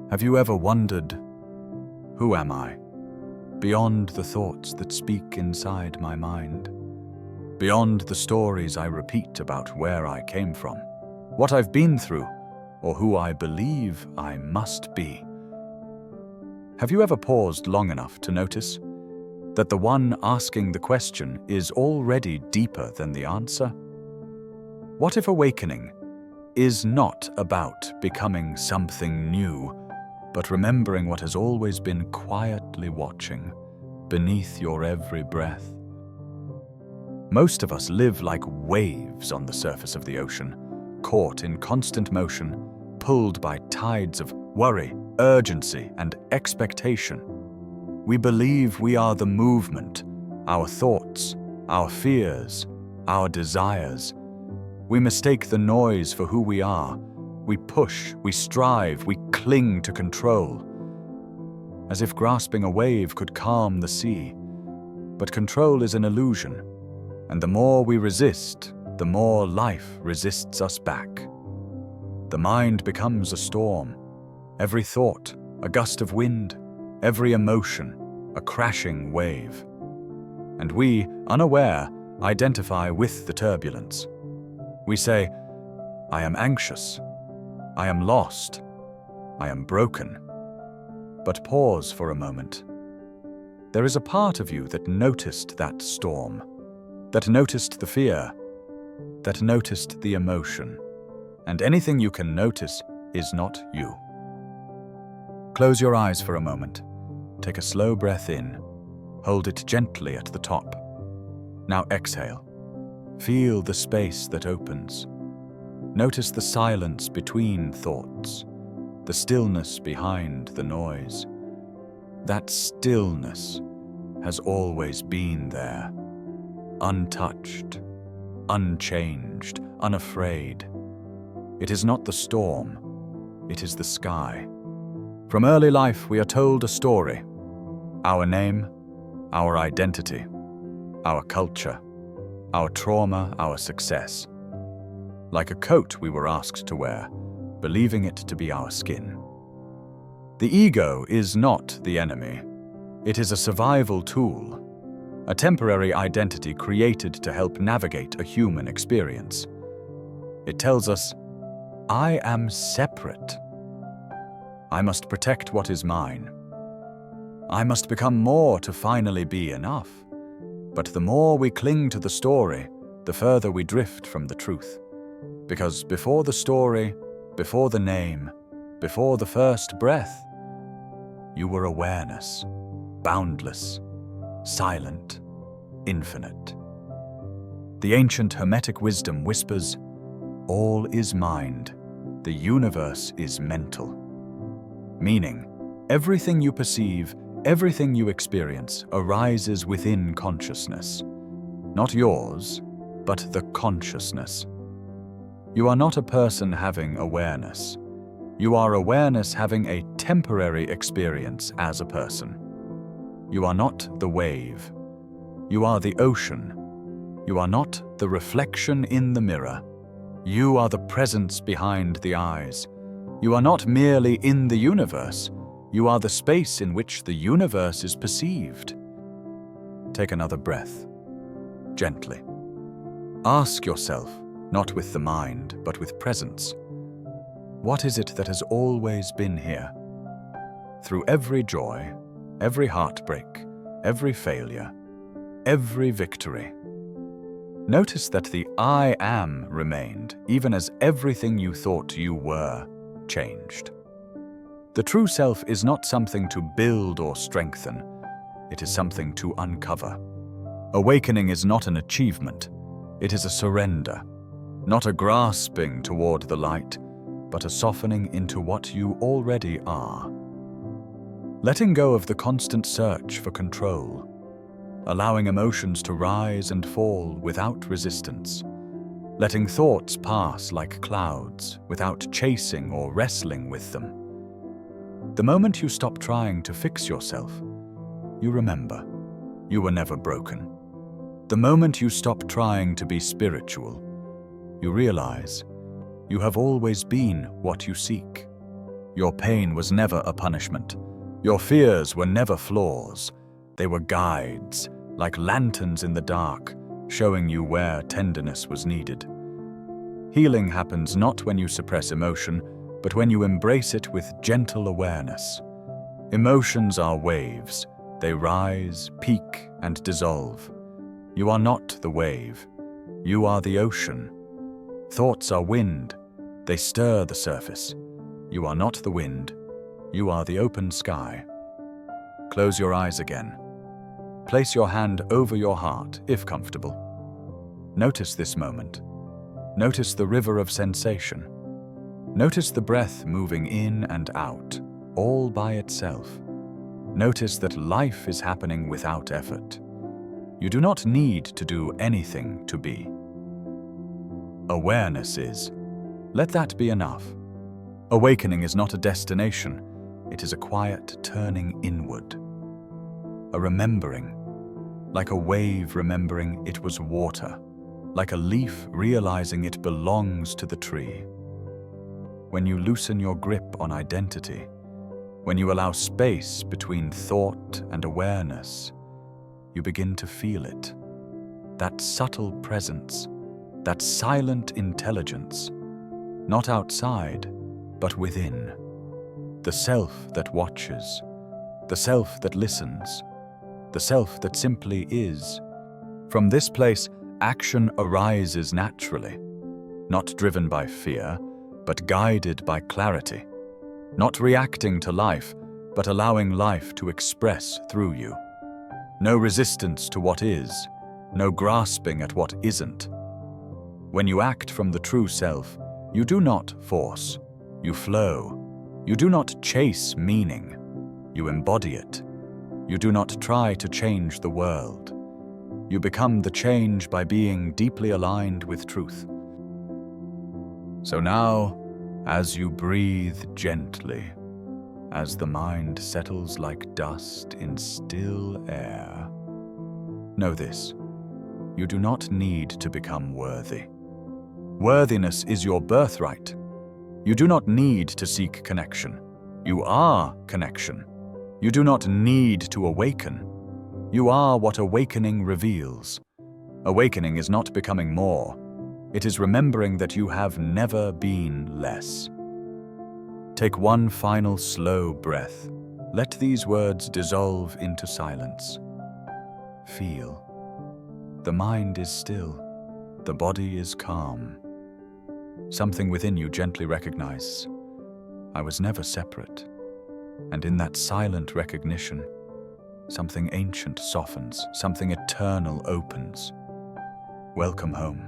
Have you ever wondered, who am I? Beyond the thoughts that speak inside my mind. Beyond the stories I repeat about where I came from, what I've been through, or who I believe I must be. Have you ever paused long enough to notice that the one asking the question is already deeper than the answer? What if awakening is not about becoming something new, but remembering what has always been quietly watching beneath your every breath? Most of us live like waves on the surface of the ocean, caught in constant motion, pulled by tides of worry, urgency, and expectation. We believe we are the movement, our thoughts, our fears, our desires. We mistake the noise for who we are. We push, we strive, we cling to control, as if grasping a wave could calm the sea. But control is an illusion, and the more we resist, the more life resists us back. The mind becomes a storm, every thought a gust of wind, every emotion a crashing wave. And we, unaware, identify with the turbulence. We say, I am anxious, I am lost, I am broken. But pause for a moment. There is a part of you that noticed that storm, that noticed the fear, that noticed the emotion. And anything you can notice is not you. Close your eyes for a moment. Take a slow breath in. Hold it gently at the top. Now exhale. Feel the space that opens. Notice the silence between thoughts, the stillness behind the noise. That stillness has always been there, untouched, unchanged, unafraid. It is not the storm, it is the sky. From early life we are told a story. Our name, our identity, our culture, our trauma, our success. Like a coat we were asked to wear, believing it to be our skin. The ego is not the enemy. It is a survival tool, a temporary identity created to help navigate a human experience. It tells us, I am separate. I must protect what is mine. I must become more to finally be enough. But the more we cling to the story, the further we drift from the truth. Because before the story, before the name, before the first breath, you were awareness, boundless, silent, infinite. The ancient hermetic wisdom whispers, all is mind, the universe is mental. Meaning, everything you perceive, everything you experience arises within consciousness. Not yours, but the consciousness. You are not a person having awareness. You are awareness having a temporary experience as a person. You are not the wave. You are the ocean. You are not the reflection in the mirror. You are the presence behind the eyes. You are not merely in the universe. You are the space in which the universe is perceived. Take another breath, gently. Ask yourself, not with the mind, but with presence, what is it that has always been here? Through every joy, every heartbreak, every failure, every victory. Notice that the I am remained, even as everything you thought you were changed. The true self is not something to build or strengthen. It is something to uncover. Awakening is not an achievement. It is a surrender, not a grasping toward the light, but a softening into what you already are. Letting go of the constant search for control, allowing emotions to rise and fall without resistance, letting thoughts pass like clouds without chasing or wrestling with them. The moment you stop trying to fix yourself, you remember you were never broken. The moment you stop trying to be spiritual, you realize you have always been what you seek. Your pain was never a punishment. Your fears were never flaws. They were guides, like lanterns in the dark, showing you where tenderness was needed. Healing happens not when you suppress emotion, but when you embrace it with gentle awareness. Emotions are waves. They rise, peak, and dissolve. You are not the wave. You are the ocean. Thoughts are wind. They stir the surface. You are not the wind. You are the open sky. Close your eyes again. Place your hand over your heart, if comfortable. Notice this moment. Notice the river of sensation. Notice the breath moving in and out, all by itself. Notice that life is happening without effort. You do not need to do anything to be. Awareness is. Let that be enough. Awakening is not a destination. It is a quiet turning inward. A remembering, like a wave remembering it was water, like a leaf realizing it belongs to the tree. When you loosen your grip on identity, when you allow space between thought and awareness, you begin to feel it. That subtle presence, that silent intelligence, not outside, but within. The self that watches, the self that listens, the self that simply is. From this place, action arises naturally, not driven by fear, but guided by clarity, not reacting to life, but allowing life to express through you. No resistance to what is, no grasping at what isn't. When you act from the true self, you do not force, you flow. You do not chase meaning, you embody it. You do not try to change the world. You become the change by being deeply aligned with truth. So now, as you breathe gently, as the mind settles like dust in still air, know this: you do not need to become worthy. Worthiness is your birthright. You do not need to seek connection. You are connection. You do not need to awaken. You are what awakening reveals. Awakening is not becoming more. It is remembering that you have never been less. Take one final slow breath. Let these words dissolve into silence. Feel. The mind is still. The body is calm. Something within you gently recognizes, I was never separate. And in that silent recognition, something ancient softens, something eternal opens. Welcome home.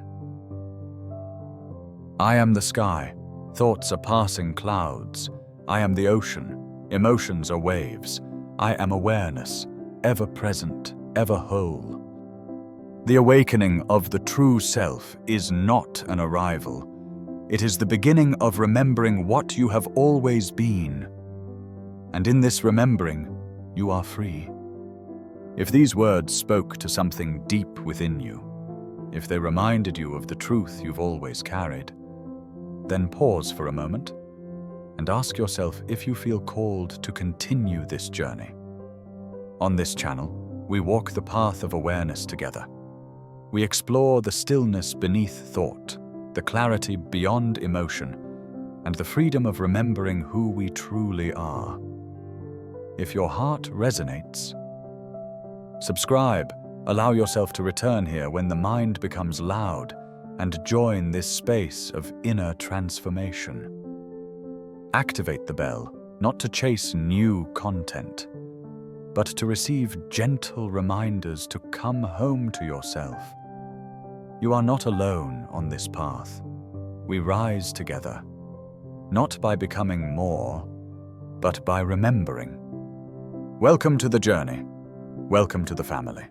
I am the sky. Thoughts are passing clouds. I am the ocean. Emotions are waves. I am awareness, ever present, ever whole. The awakening of the true self is not an arrival. It is the beginning of remembering what you have always been. And in this remembering, you are free. If these words spoke to something deep within you, if they reminded you of the truth you've always carried, then pause for a moment and ask yourself if you feel called to continue this journey. On this channel, we walk the path of awareness together. We explore the stillness beneath thought, the clarity beyond emotion, and the freedom of remembering who we truly are. If your heart resonates, subscribe. Allow yourself to return here when the mind becomes loud, and join this space of inner transformation. Activate the bell, not to chase new content, but to receive gentle reminders to come home to yourself. You are not alone on this path. We rise together, not by becoming more, but by remembering. Welcome to the journey. Welcome to the family.